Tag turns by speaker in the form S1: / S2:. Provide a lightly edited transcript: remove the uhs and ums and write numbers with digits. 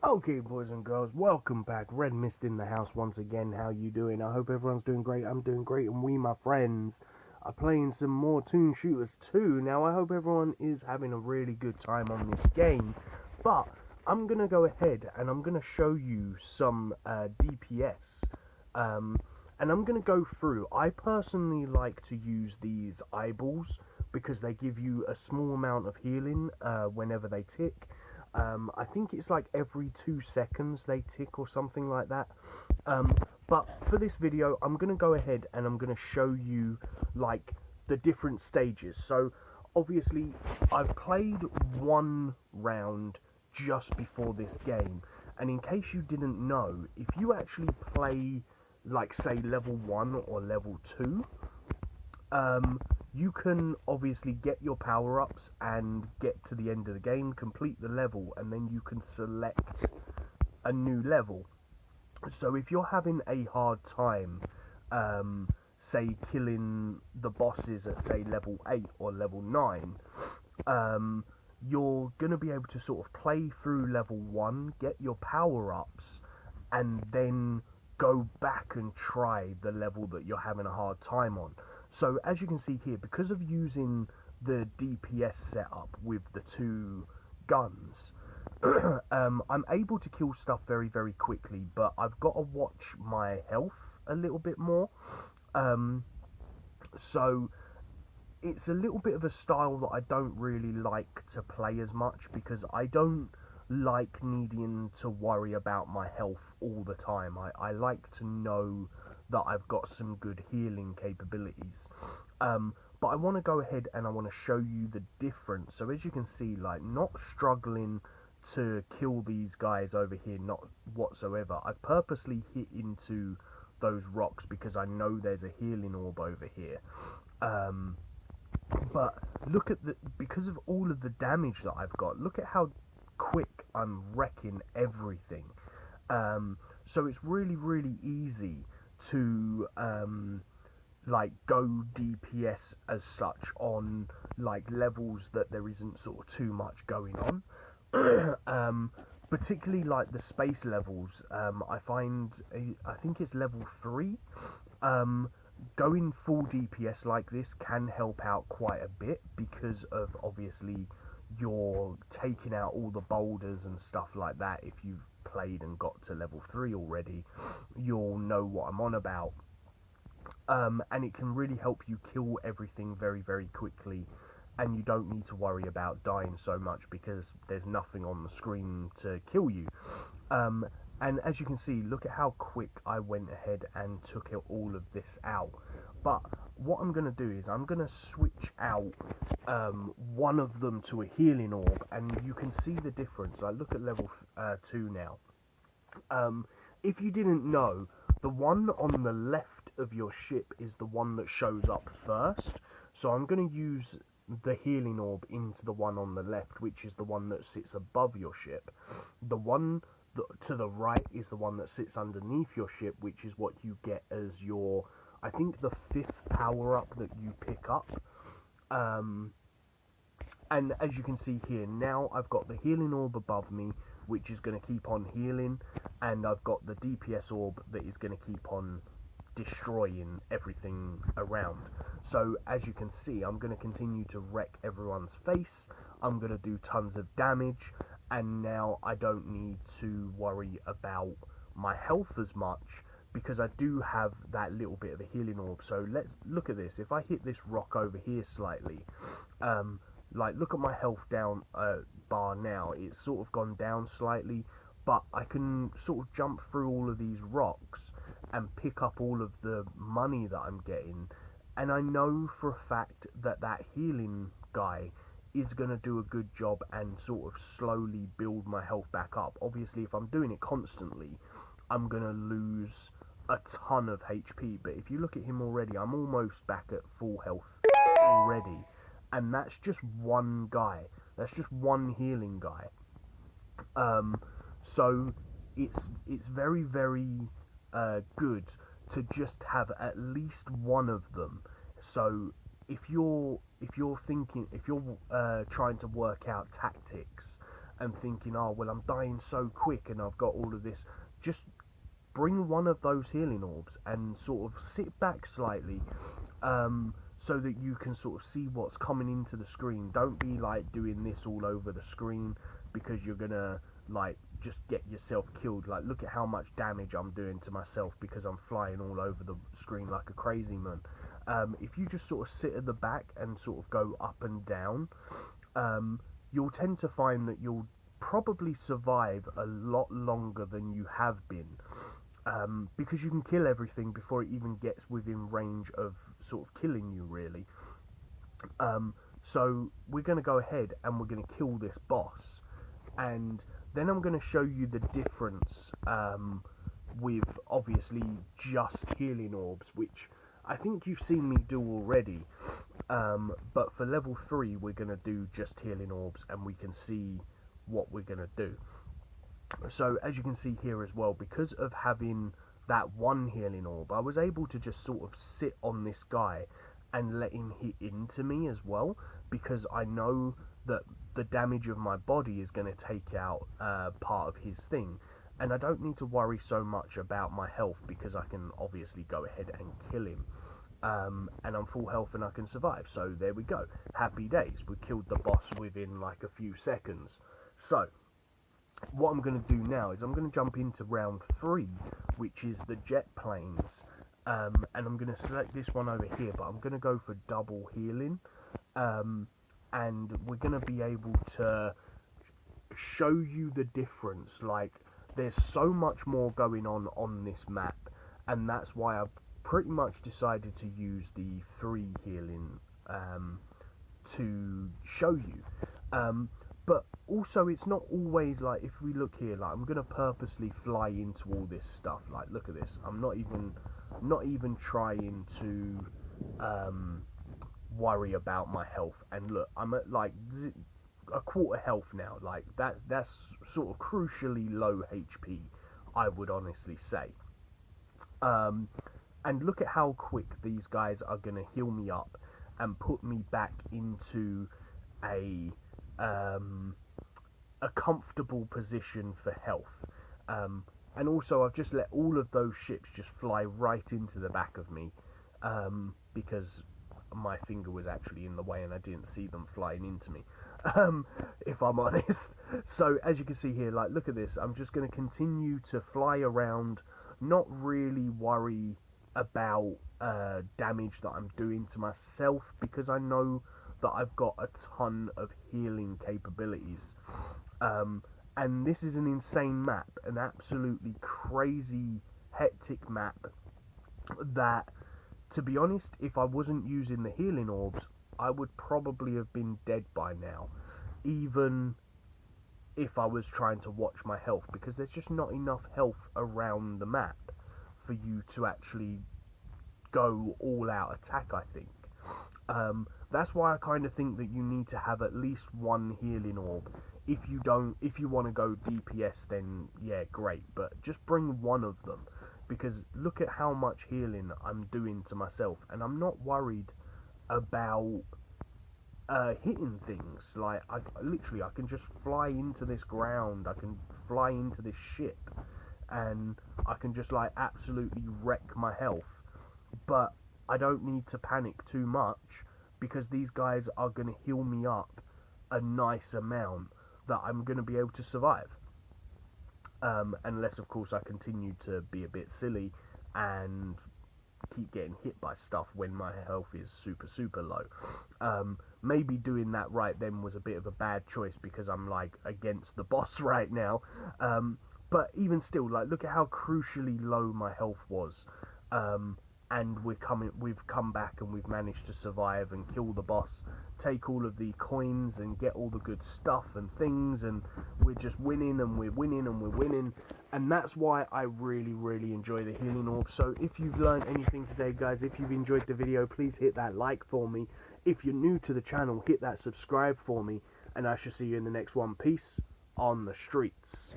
S1: Okay, boys and girls, welcome back. Redmissed in the house once again. How you doing? I hope everyone's doing great. I'm doing great, and we, my friends, are playing some more Toon Shooters 2. Now, I hope everyone is having a really good time on this game, but I'm going to go ahead and I'm going to show you some DPS, and I'm going to go through. I personally like to use these eyeballs because they give you a small amount of healing whenever they tick. I think it's like every 2 seconds they tick or something like that. But for this video, I'm going to go ahead and I'm going to show you like the different stages. So obviously I've played one round just before this game. And in case you didn't know, if you actually play like say level 1 or level 2, you can obviously get your power-ups and get to the end of the game, complete the level, and then you can select a new level. So if you're having a hard time, say killing the bosses at say level 8 or level 9, you're going to be able to sort of play through level 1, get your power-ups, and then go back and try the level that you're having a hard time on. So as you can see here, because of using the DPS setup with the 2 guns, I'm able to kill stuff very, very quickly, but I've got to watch my health a little bit more. So it's a little bit of a style that I don't really like to play as much, because I don't like needing to worry about my health all the time. I like to know that I've got some good healing capabilities. But I want to go ahead and I want to show you the difference. So as you can see, like, not struggling to kill these guys over here, not whatsoever. I've purposely hit into those rocks because I know there's a healing orb over here. But look at because of all of the damage that I've got, look at how quick I'm wrecking everything. So it's really, really easy to like go DPS as such on like levels that there isn't sort of too much going on. Particularly like the space levels, I find I think it's level 3. Going full DPS like this can help out quite a bit, because of obviously you're taking out all the boulders and stuff like that. If you've played and got to level 3 already, you'll know what I'm on about. And it can really help you kill everything very, very quickly, and you don't need to worry about dying so much because there's nothing on the screen to kill you. And as you can see, look at how quick I went ahead and took all of this out. But what I'm going to do is I'm going to switch out one of them to a healing orb, and you can see the difference. I look at level 2 now. If you didn't know, the one on the left of your ship is the one that shows up first. So I'm going to use the healing orb into the one on the left, which is the one that sits above your ship. The one to the right is the one that sits underneath your ship, which is what you get as your, I think, the 5th power-up that you pick up. And as you can see here, now I've got the healing orb above me, which is going to keep on healing, and I've got the DPS orb that is going to keep on destroying everything around. So as you can see, I'm going to continue to wreck everyone's face. I'm going to do tons of damage, and now I don't need to worry about my health as much, because I do have that little bit of a healing orb. So let's look at this. If I hit this rock over here slightly, like, look at my health down bar now. It's sort of gone down slightly, but I can sort of jump through all of these rocks and pick up all of the money that I'm getting. And I know for a fact that that healing guy is going to do a good job and sort of slowly build my health back up. Obviously, if I'm doing it constantly, I'm going to lose a ton of HP. But if you look at him already, I'm almost back at full health already. And that's just one guy. That's just one healing guy. So it's very, very good to just have at least one of them. So if you're trying to work out tactics and thinking, oh well, I'm dying so quick and I've got all of this, just bring one of those healing orbs and sort of sit back slightly, so that you can sort of see what's coming into the screen. Don't be like doing this all over the screen, because you're gonna like just get yourself killed. Like, look at how much damage I'm doing to myself because I'm flying all over the screen like a crazy man. If you just sort of sit at the back and sort of go up and down, you'll tend to find that you'll probably survive a lot longer than you have been, because you can kill everything before it even gets within range of sort of killing you, really. So we're going to go ahead and we're going to kill this boss, and then I'm going to show you the difference with obviously just healing orbs, which I think you've seen me do already, but for level 3 we're going to do just healing orbs, and we can see what we're going to do. So as you can see here as well, because of having that one healing orb, I was able to just sort of sit on this guy and let him hit into me as well, because I know that the damage of my body is going to take out part of his thing, and I don't need to worry so much about my health, because I can obviously go ahead and kill him, and I'm full health and I can survive. So there we go, happy days, we killed the boss within like a few seconds. So what I'm going to do now is I'm going to jump into round 3, which is the jet planes, and I'm going to select this one over here, but I'm going to go for double healing, and we're going to be able to show you the difference. Like, there's so much more going on this map, and that's why I've pretty much decided to use the 3 healing to show you. But also, it's not always like, if we look here, like I'm gonna purposely fly into all this stuff. Like, look at this. I'm not even trying to worry about my health. And look, I'm at like a quarter health now. Like that's sort of crucially low HP, I would honestly say. And look at how quick these guys are gonna heal me up and put me back into a comfortable position for health. And also, I've just let all of those ships just fly right into the back of me, because my finger was actually in the way and I didn't see them flying into me, if I'm honest. So as you can see here, like, look at this. I'm just going to continue to fly around, not really worry about damage that I'm doing to myself, because I know that I've got a ton of healing capabilities. And this is an insane map, an absolutely crazy, hectic map that, to be honest, if I wasn't using the healing orbs, I would probably have been dead by now, even if I was trying to watch my health, because there's just not enough health around the map for you to actually go all out attack, I think. That's why I kind of think that you need to have at least one healing orb. If you want to go DPS, then yeah, great, but just bring one of them, because look at how much healing I'm doing to myself, and I'm not worried about hitting things. Like, I can just fly into this ground, I can fly into this ship, and I can just like absolutely wreck my health. But I don't need to panic too much, because these guys are going to heal me up a nice amount that I'm going to be able to survive. Unless, of course, I continue to be a bit silly and keep getting hit by stuff when my health is super, super low. Maybe doing that right then was a bit of a bad choice, because I'm, like, against the boss right now. But even still, like, look at how crucially low my health was. And we've come back and we've managed to survive and kill the boss, take all of the coins and get all the good stuff and things, and we're just winning and we're winning and we're winning. And that's why I really, really enjoy the healing orb. So if you've learned anything today, guys, if you've enjoyed the video, please hit that like for me. If you're new to the channel, hit that subscribe for me, and I shall see you in the next one. Peace on the streets.